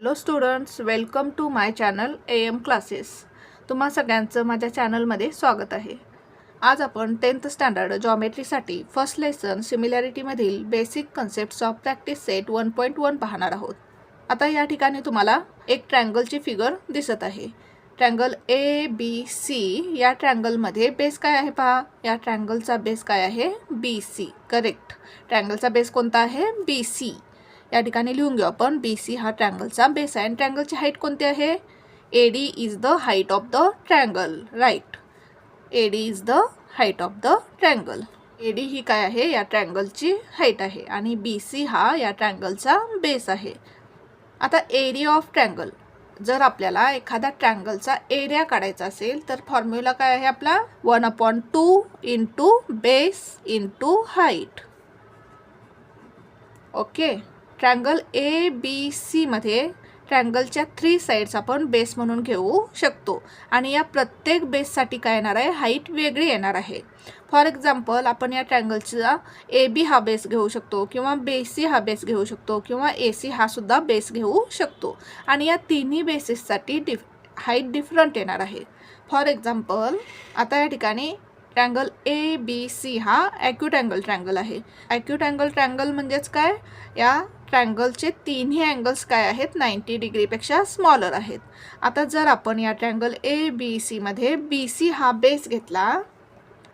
Hello students, welcome to my channel AM classes. तुम्हा सगळ्यांचं माझ्या चॅनलमध्ये स्वागत आहे. आज आपण 10th स्टँडर्ड जॉमेट्रीसाठी फर्स्ट लेसन सिमिलॅरिटीमधील basic concepts of practice set 1.1 पाहणार आहोत. आता या ठिकाणी तुम्हाला एक ट्रँगलची फिगर दिसत आहे. Triangle ABC. या ट्रँगलमध्ये बेस काय आहे पहा. या ट्रँगलचा बेस काय आहे? BC. करेक्ट. ट्रँगलचा बेस कोणता आहे? BC. या ठिकाणी लिहून घेऊ आपण. BC हा ट्रँगलचा बेस आहे आणि ट्रँगलची हाईट कोणती आहे? AD is the height of the triangle. Right. AD is the height of the triangle. AD ही काय आहे? या ट्रँगलची हाईट आहे आणि BC हा या ट्रँगलचा बेस आहे. आता एरिया ऑफ ट्रँगल. जर आपल्याला एखादा ट्रँगलचा एरिया काढायचा असेल तर फॉर्म्युला काय आहे आपला? 1/2 into base into height. Okay. Triangle ABC मध्ये ट्रँगलच्या 3 साइड्स आपण बेस म्हणून घेऊ शकतो आणि या प्रत्येक बेससाठी काय येणार आहे? हाईट वेगळी येणार आहे. फॉर एक्झाम्पल आपण या ट्रँगलचा AB हा बेस घेऊ शकतो किंवा BC हा बेस घेऊ शकतो किंवा AC हा सुद्धा बेस घेऊ शकतो आणि या तिन्ही बेसिससाठी हाईट डिफरंट येणार आहे. फॉर एक्झाम्पल आता या ठिकाणी ट्रँगल ABC हा ॲक्यूट अँगल ट्रँगल आहे. ॲक्यूट अँगल ट्रँगल म्हणजेच काय? या ट्रँगलचे तिन्ही अँगल्स काय आहेत? 90 डिग्रीपेक्षा स्मॉलर आहेत. आता जर आपण या ट्रँगल ABC मध्ये BC हा बेस घेतला,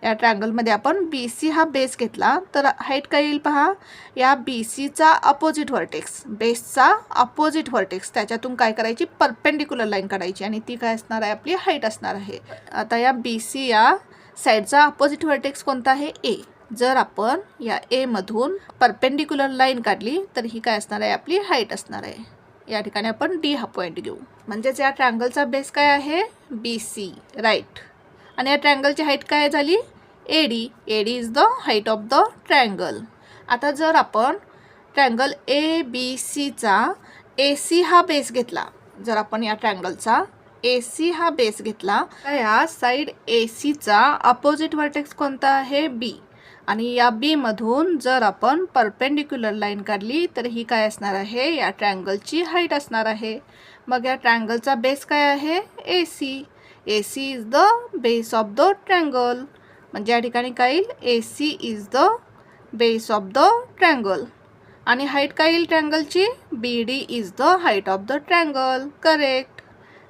या ट्रँगलमध्ये आपण BC हा बेस घेतला तर हाईट काय येईल पहा. या BCचा अपोजिट व्हर्टेक्स, बेसचा अपोजिट व्हर्टेक्स, त्याच्यातून काय करायची? परपेंडिक्युलर लाईन काढायची आणि ती काय असणार आहे? आपली हाईट असणार आहे. आता या BC या साईडचा अपोजिट व्हर्टेक्स कोणता आहे? A. जर आपण या A मधून परपेंडिक्युलर लाईन काढली तर ही काय असणार आहे? आपली हाईट असणार आहे. या ठिकाणी आपण D हा पॉईंट घेऊ. म्हणजेच या ट्रँगलचा बेस काय आहे? BC. राईट. आणि या ट्रँगलची हाईट काय झाली? AD. AD is the height of the triangle. आता जर आपण ट्रँगल ABCचा AC हा बेस घेतला, जर आपण या ट्रँगलचा AC हा बेस घेतला तर या साईड ACचा अपोजिट व्हर्टेक्स कोणता आहे? B. आणि या B मधून जर आपण परपेंडिक्युलर लाईन काढली तर ही काय असणार आहे? या ट्रँगलची हाईट असणार आहे. मग या ट्रँगलचा बेस काय आहे? AC. AC is the base of the triangle. म्हणजे या ठिकाणी काय येईल? AC is the base of the triangle. आणि हाईट काय येईल ट्रँगलची? BD is the height of the triangle. Correct.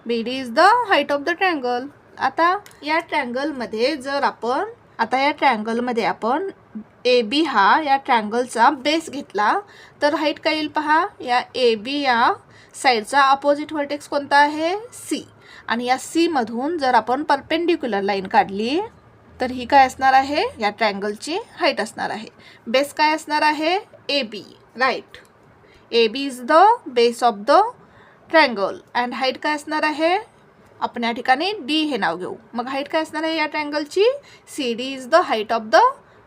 BD is the height of the triangle. आता या ट्रँगलमध्ये या ट्रँगलमध्ये आपण AB हा या ट्रँगलचा बेस घेतला तर हाईट काय येईल पहा. या AB या साईडचा अपोजिट व्हर्टेक्स कोणता आहे? C. आणि या C मधून जर आपण परपेंडिक्युलर लाईन काढली तर ही काय असणार आहे? या ट्रँगलची हाईट असणार आहे. बेस काय असणार आहे? AB. Right. AB is the base of the triangle and height काय असणार आहे? आपण या ठिकाणी D हे नाव घेऊ. मग हाईट काय असणार आहे या ट्रँगलची? CD is the height of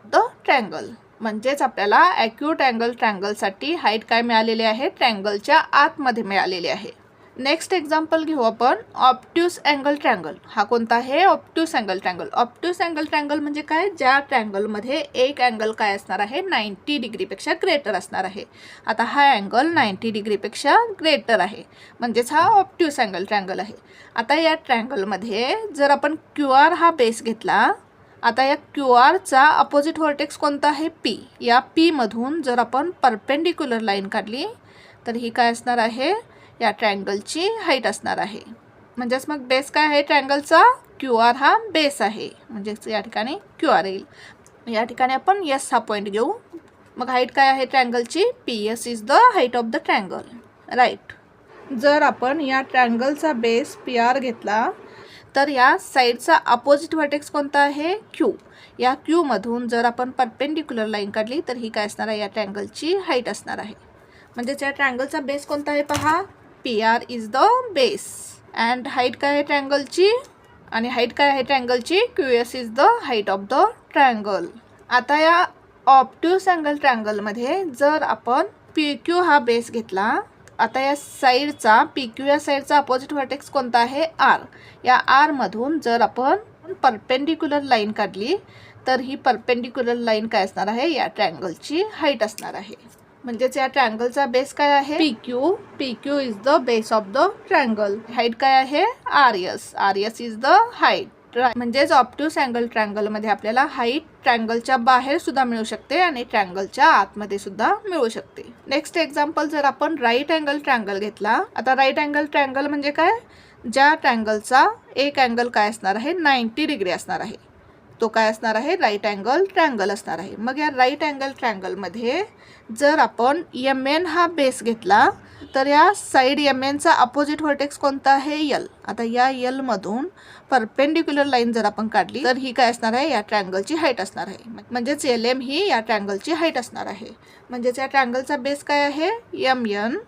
the triangle. म्हणजेच आपल्याला ॲक्यूट अँगल ट्रँगलसाठी हाईट काय मिळालेली आहे? ट्रँगलच्या आतमध्ये मिळालेली आहे. नेक्स्ट एक्झाम्पल घेऊ आपण ऑब्ट्यूस अँगल ट्रँगल. हा कोणता आहे? Obtuse angle triangle. Obtuse angle triangle म्हणजे काय? ज्या ट्रँगलमध्ये एक अँगल काय असणार आहे? 90 डिग्रीपेक्षा ग्रेटर असणार आहे. आता हा अँगल 90 डिग्रीपेक्षा ग्रेटर आहे म्हणजेच हा ऑब्ट्यूस अँगल ट्रँगल आहे. आता या ट्रँगलमध्ये जर आपण QR हा बेस घेतला, आता या QRचा अपोजिट व्हर्टेक्स कोणता आहे? P. या P मधून जर आपण परपेंडिक्युलर लाईन काढली तर ही काय असणार आहे? या ट्रँगलची हाईट असणार आहे. म्हणजेच मग बेस काय आहे ट्रँगलचा? QR हा बेस आहे. म्हणजेच या ठिकाणी QR येईल. या ठिकाणी आपण S हा पॉईंट घेऊ. मग हाईट काय आहे ट्रँगलची? PS is the height of the triangle. Right. जर आपण या ट्रँगलचा बेस PR घेतला तर या साईडचा अपोजिट व्हर्टेक्स कोणता आहे? Q. या Q मधून जर आपण परपेंडिक्युलर लाईन काढली तर ही काय असणार आहे? या ट्रँगलची हाईट असणार आहे. म्हणजेच या ट्रँगलचा बेस कोणता आहे पहा. PR is the base and height काय आहे ट्रँगलची? आणि हाईट काय आहे ट्रँगलची? QS is the height of the triangle. आता या ऑब्ट्यूस अँगल ट्रँगलमध्ये जर आपण PQ हा बेस घेतला, आता या साईडचा PQ या साईडचा अपोजिट व्हर्टेक्स कोणता आहे? R. या R मधून जर आपण परपेंडिक्युलर लाईन काढली तर ही परपेंडिक्युलर लाईन काय असणार आहे? या ट्रँगलची हाईट असणार आहे. म्हणजेच या ट्रायंगलचा बेस काय आहे P Q is the base of the triangle. Height काय आहे R S is the height. म्हणजेच ऑब्ट्यूस अँगल ट्रायंगल मध्ये आपल्याला हाईट ट्रायंगलच्या बाहेर सुद्धा मिळू शकते आणि ट्रायंगलच्या आतमध्ये सुद्धा मिळू शकते. नेक्स्ट एक्झाम्पल, जर आपण राईट अँगल ट्रायंगल घेतला. आता राईट अँगल ट्रायंगल म्हणजे काय, ज्या ट्रायंगलचा एक अँगल काय असणार आहे 90 डिग्री असणार आहे, तो काय असणार आहे राईट अँगल ट्रायंगल असणार आहे. मग या राईट अँगल ट्रायंगलमध्ये जर आपण एम एन हा बेस घेतला तर या साईड एम एनचा अपोजिट व्हर्टेक्स कोणता आहे यल. आता या यल मधून परपेंडिक्युलर लाईन जर आपण काढली तर ही काय असणार आहे या ट्रायंगलची हाईट असणार आहे. म्हणजेच एल एम ही या ट्रायंगलची हाईट असणार आहे. म्हणजेच या ट्रायंगलचा बेस काय आहे एम एन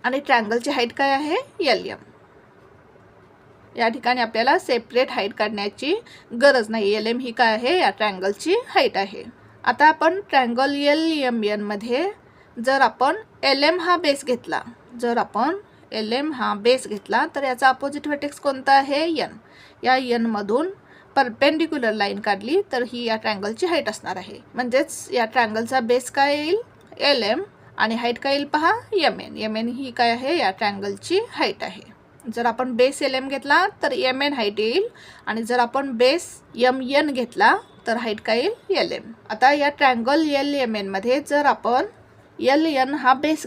आणि ट्रायंगलची हाईट काय आहे एल एम. या ठिकाणी आपल्याला सेपरेट हाईट काढण्याची गरज नाही. एल एम ही काय आहे या ट्रायंगलची हाईट आहे. आता आपण ट्रायंगल एल एम एन मध्ये जर आपण एल एम हा बेस घेतला, तर याचा अपोजिट व्हर्टेक्स कोणता आहे एन. या एन मधून परपेंडिक्युलर लाईन काढली तर ही या ट्रायंगलची हाईट असणार आहे. म्हणजेच या ट्रायंगलचा बेस काय येईल एल एम आणि हाईट काय येईल पहा एम एन ही काय आहे या ट्रायंगलची हाईट आहे. जर आपण बेस एल एम घेतला तर एम एन हाईट येईल आणि जर आपण बेस एम एन घेतला तर हाईट काय येईल एल एम. आता या ट्रायंगल एल एम एन मध्ये जर आपण एल एन हा बेस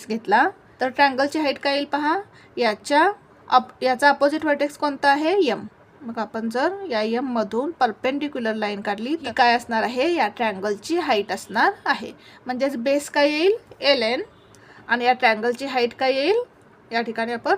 घेतला तर ट्रायंगलची हाईट काय येईल पहा, याचा अपोजिट व्हर्टेक्स कोणता आहे एम. मग आपण जर या एम मधून परपेंडिक्युलर लाईन काढली तर काय असणार आहे या ट्रायंगलची हाईट असणार आहे. म्हणजेच बेस काय येईल एल एन आणि या ट्रायंगलची हाईट काय येईल, या ठिकाणी आपण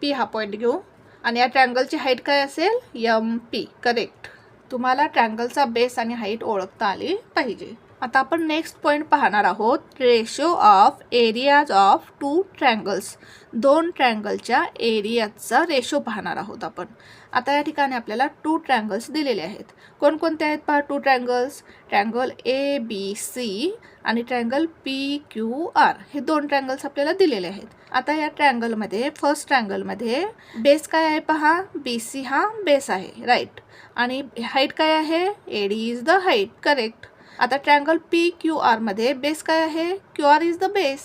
पी हा पॉईंट घेऊ आणि या ट्रायंगलची हाईट काय असेल एम पी. करेक्ट. तुम्हाला ट्रायंगलचा बेस आणि हाईट ओळखता आली पाहिजे. आता आपण नेक्स्ट पॉईंट पाहणार आहोत, ratio of areas of two triangles. दोन ट्रायंगलच्या एरियाचा रेशो पाहणार आहोत आपण. आता या ठिकाणी आपल्याला टू ट्रायंगल्स दिलेले आहेत. कोणकोणते आहेत पहा two triangles, triangle A B C आणि ट्रायंगल पी क्यू आर. हे दोन ट्रायंगल्स आपल्याला दिलेले आहेत. आता या ट्रायंगलमध्ये फर्स्ट ट्रायंगलमध्ये बेस काय आहे पहा, बी सी हा बेस आहे राईट आणि हाईट काय आहे AD is the height. Correct. आता ट्रायंगल पी क्यू आर मध्ये बेस काय आहे Q R is the base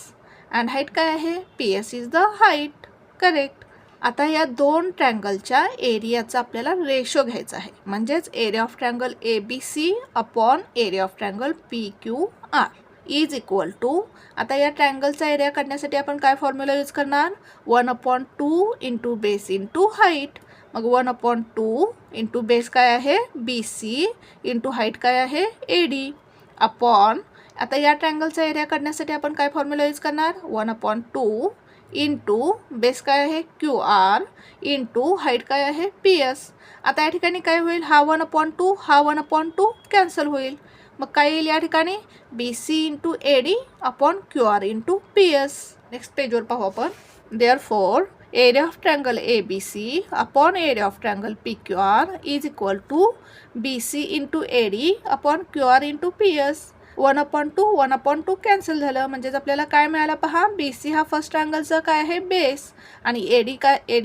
and height काय आहे P S is the height. Correct. आता या दोन ट्रायंगलच्या एरियाचा आपल्याला रेशो घ्यायचा आहे. म्हणजेच area of triangle A B C upon area of triangle P Q R is equal to. आता या ट्रायंगलचा एरिया काढण्यासाठी आपण काय फॉर्म्युला यूज करणार, 1/2 इंटू बेस इंटू हाईट. मग 1/2 इंटू बेस काय आहे बी सी इंटू हाईट काय आहे ए डी अपॉन. आता या ट्रायंगलचा एरिया काढण्यासाठी आपण काय फॉर्म्युला यूज करणार, 1/2 इंटू बेस काय आहे क्यू आर इंटू हाईट काय आहे पी एस. आता या ठिकाणी काय होईल, हा 1/2 हा 1/2 कॅन्सल होईल. मग काय येईल या ठिकाणी B C into A D upon Q R into P S. Next पेजवर पाहू आपण. Therefore area of triangle ABC upon area of triangle PQR is equal to BC into AD upon QR into PS. 1/2 cancel झालं. म्हणजेच आपल्याला काय मिळालं पहा, BC हा फर्स्ट ट्रायंगलचा काय आहे बेस आणि AD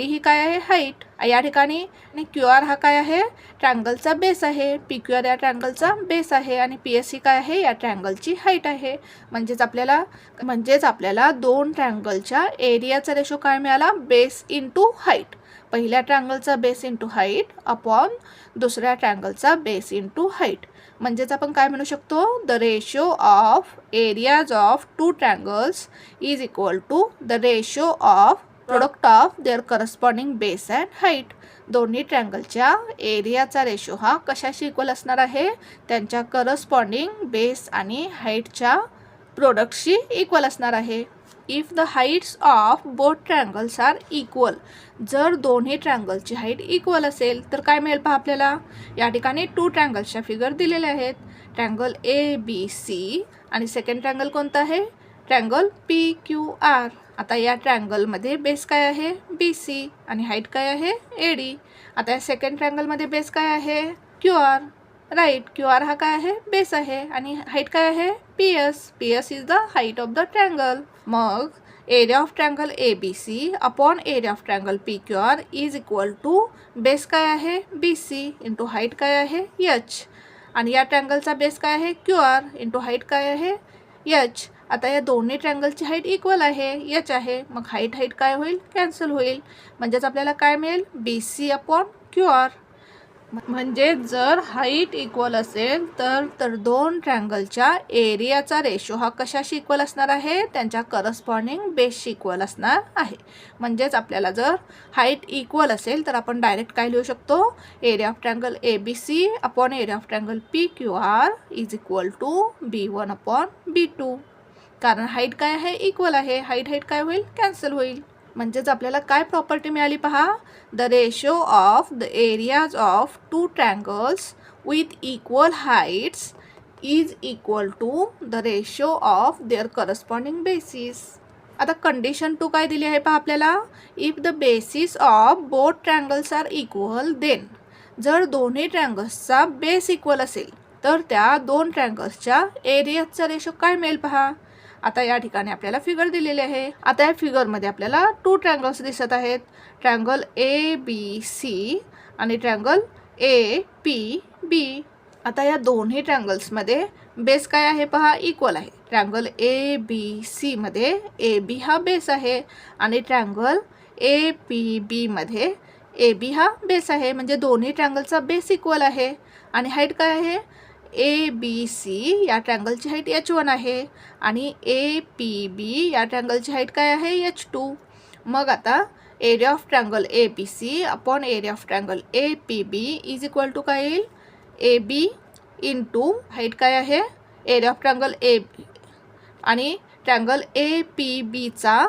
ही काय आहे हाईट या ठिकाणी आणि QR हा काय आहे ट्रायंगलचा बेस आहे, PQR या ट्रायंगलचा बेस आहे आणि PS ही काय आहे या ट्रायंगलची हाईट आहे. म्हणजेच आपल्याला दोन ट्रायंगलच्या एरियाचा रेशो काय मिळाला, बेस इंटू हाईट. पहिल्या ट्रायंगलचा बेस इंटू हाईट अपॉन दुसऱ्या ट्रायंगलचा बेस इंटू हाईट. म्हणजेच आपण काय म्हणू शकतो, the ratio of areas of two triangles is equal to the ratio of product of their corresponding base and height. दोन्ही ट्रायंगलच्या एरियाचा रेशो हा कशाशी इक्वल असणार आहे, त्यांच्या करस्पॉन्डिंग बेस आणि हाईटच्या प्रोडक्टशी इक्वल असणार आहे. If the heights of both triangles are equal. जर दोन्ही ट्रायंगलची हाईट इक्वल असेल तर काय मिळेल पहा आपल्याला, या ठिकाणी टू ट्रायंगल्सच्या फिगर दिलेल्या आहेत, ट्रायंगल ए बी सी आणि सेकंड ट्रायंगल कोणता आहे ट्रायंगल पी क्यू आर. आता या ट्रायंगलमध्ये बेस काय आहे बी सी आणि हाईट काय आहे ए डी. आता या सेकंड ट्रायंगलमध्ये बेस काय आहे Q R right. Q R हा काय आहे बेस आहे आणि हाईट काय आहे P S is the height of the triangle. मग area of triangle A B C upon area of triangle P Q R is equal to base काय आहे बी सी इंटू हाईट काय आहे एच. आणि या ट्रँगलचा बेस काय आहे QR इंटू हाईट काय आहे H. आता या दोन्ही ट्रँगलची हाईट इक्वल आहे H आहे, मग हाईट काय होईल कॅन्सल होईल, म्हणजेच आपल्याला काय मिळेल BC अपॉन QR. म्हणजे जर हाईट इक्वल असेल तर दोन ट्रँगलच्या एरियाचा रेशो हा कशाशी इक्वल असणार आहे, त्यांच्या करस्पॉन्डिंग बेसशी इक्वल असणार आहे. म्हणजेच आपल्याला जर हाईट इक्वल असेल तर आपण डायरेक्ट काय लिहू शकतो, area of triangle ABC upon area of triangle PQR is equal to B1 upon B2. कारण हाईट काय आहे इक्वल आहे, हाईट काय होईल कॅन्सल होईल. म्हणजेच आपल्याला काय प्रॉपर्टी मिळाली पहा, the ratio of the areas of two triangles with equal heights is equal to the ratio of their corresponding bases. आता कंडिशन 2 काय दिली आहे पहा आपल्याला, if the bases of both triangles are equal then. जर दोन्ही ट्रँगल्सचा बेस इक्वल असेल तर त्या दोन ट्रँगल्सच्या एरियाचा रेशो काय मिळेल पहा. आता या ठिकाणी आपल्याला फिगर दिलेले आहे. आता या फिगरमध्ये आपल्याला 2 ट्रँगल्स दिसत आहेत, ट्रँगल ABC आणि ट्रँगल APB. आता या दोन्ही ट्रँगल्समध्ये बेस काय आहे पहा इक्वल आहे. ट्रँगल ABC मध्ये AB हा बेस आहे आणि ट्रँगल APB मध्ये AB हा बेस आहे, म्हणजे दोन्ही ट्रँगलचा बेस इक्वल आहे. आणि हाईट काय आहे, ABC या ट्रँगलची हाईट H1 आहे आणि APB या ट्रँगलची हाईट काय आहे H2. मग आता area of triangle ABC upon area of triangle APB is equal to काय येईल, AB इंटू हाईट काय आहे एरिया ऑफ ट्रँगल AB आणि ट्रँगल APBचा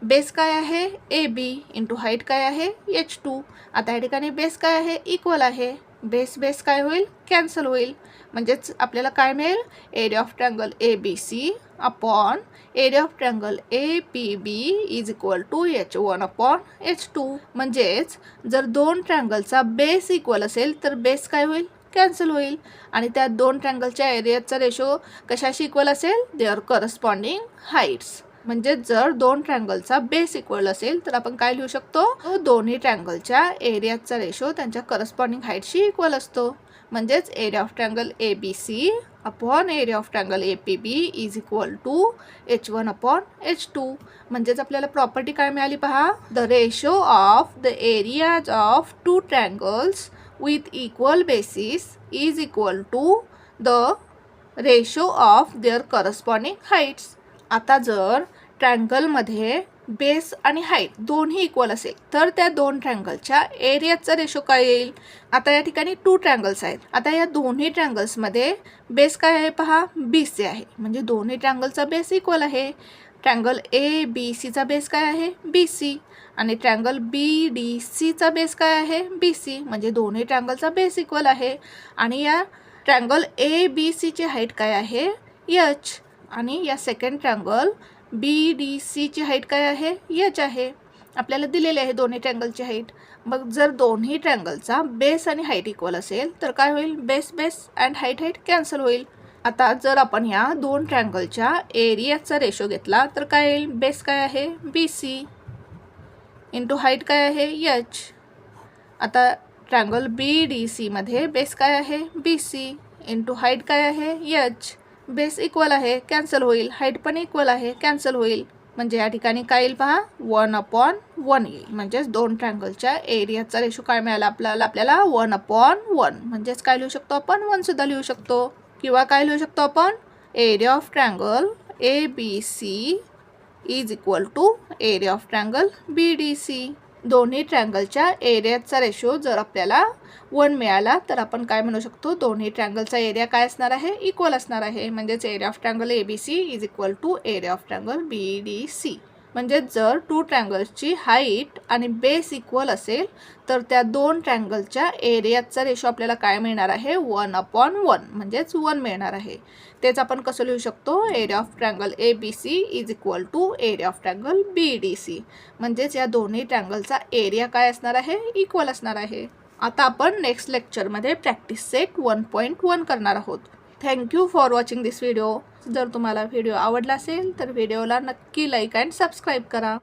बेस काय आहे AB इंटू हाईट काय आहे H2. आता या ठिकाणी बेस काय आहे इक्वल आहे, बेस काय होईल कॅन्सल होईल. म्हणजेच आपल्याला काय मिळेल, area of triangle ABC upon area of triangle APB is equal to H1 upon H2. म्हणजेच जर दोन ट्रँगलचा बेस इक्वल असेल तर बेस काय होईल कॅन्सल होईल आणि त्या दोन ट्रँगलच्या एरियाचा रेशो कशाशी इक्वल असेल, देअर करस्पॉन्डिंग हाईट्स. म्हणजे जर दोन ट्रँगलचा बेस इक्वल असेल तर आपण काय लिहू शकतो, दोन्ही ट्रँगलच्या एरियाचा रेशो त्यांच्या करस्पॉन्डिंग हाईटशी इक्वल असतो. म्हणजेच area of triangle ABC upon area of triangle APB is equal to H1 upon H2. म्हणजेच आपल्याला प्रॉपर्टी काय मिळाली पहा, the ratio of the areas of two triangles with equal bases is equal to the ratio of their corresponding heights. आता जर ट्रँगलमध्ये base आणि height दोन्ही इक्वल असेल तर त्या दोन ट्रँगलच्या एरियाचा रेशो काय येईल. आता या ठिकाणी 2 ट्रँगल्स आहेत. आता या दोन्ही ट्रँगल्समध्ये बेस काय आहे पहा BC आहे, म्हणजे दोन्ही ट्रँगलचा बेस इक्वल आहे. ट्रँगल ABCचा बेस काय आहे BC आणि ट्रँगल BDCचा बेस काय आहे BC, म्हणजे दोन्ही ट्रँगलचा बेस इक्वल आहे. आणि या ट्रँगल ABCची हाईट काय आहे H आणि या सेकंड ट्रँगल BDCची हाईट काय आहे H आहे. आपल्याला दिलेले आहे दोन्ही ट्रँगलची हाईट. मग जर दोन्ही ट्रँगलचा बेस आणि हाईट इक्वल असेल तर काय होईल, बेस अँड हाईट कॅन्सल होईल. आता जर आपण या दोन ट्रँगलच्या एरियाचा रेशो घेतला तर काय येईल, बेस काय आहे BC इंटू हाईट काय आहे H. आता ट्रँगल BDC मध्ये बेस काय आहे BC इंटू हाईट काय आहे H. बेस इक्वल आहे कॅन्सल होईल, हाईट पण इक्वल आहे कॅन्सल होईल. म्हणजे या ठिकाणी काय येईल पहा 1/1 येईल. म्हणजेच दोन ट्रँगलच्या एरियाचा रेशो काय मिळाला आपल्याला 1/1. म्हणजेच काय लिहू शकतो आपण 1 सुद्धा लिहू शकतो. किंवा काय लिहू शकतो आपण, area of triangle ABC is equal to area of triangle BDC. दोन्ही ट्रँगलच्या एरियाचा रेशो जर आपल्याला 1 मिळाला तर आपण काय म्हणू शकतो, दोन्ही ट्रँगलचा एरिया काय असणार आहे इक्वल असणार आहे. म्हणजेच area of triangle ABC is equal to area of triangle BDC. म्हणजे जर 2 ट्रँगल्सची हाईट आणि बेस इक्वल असेल तर त्या दोन ट्रँगलच्या एरियाचा रेशो आपल्याला काय मिळणार आहे 1/1 म्हणजेच 1 मिळणार आहे. तेच आपण कसं लिहू शकतो, area of triangle ABC is equal to area of triangle BDC. म्हणजेच या दोन्ही ट्रँगलचा एरिया काय असणार आहे इक्वल असणार आहे. आता आपण नेक्स्ट लेक्चरमध्ये प्रॅक्टिस सेट 1.1 करणार आहोत. Thank you for watching this video. जर तुम्हाला व्हिडिओ आवडला असेल तर व्हिडिओला नक्की लाईक अँड सबस्क्राईब करा.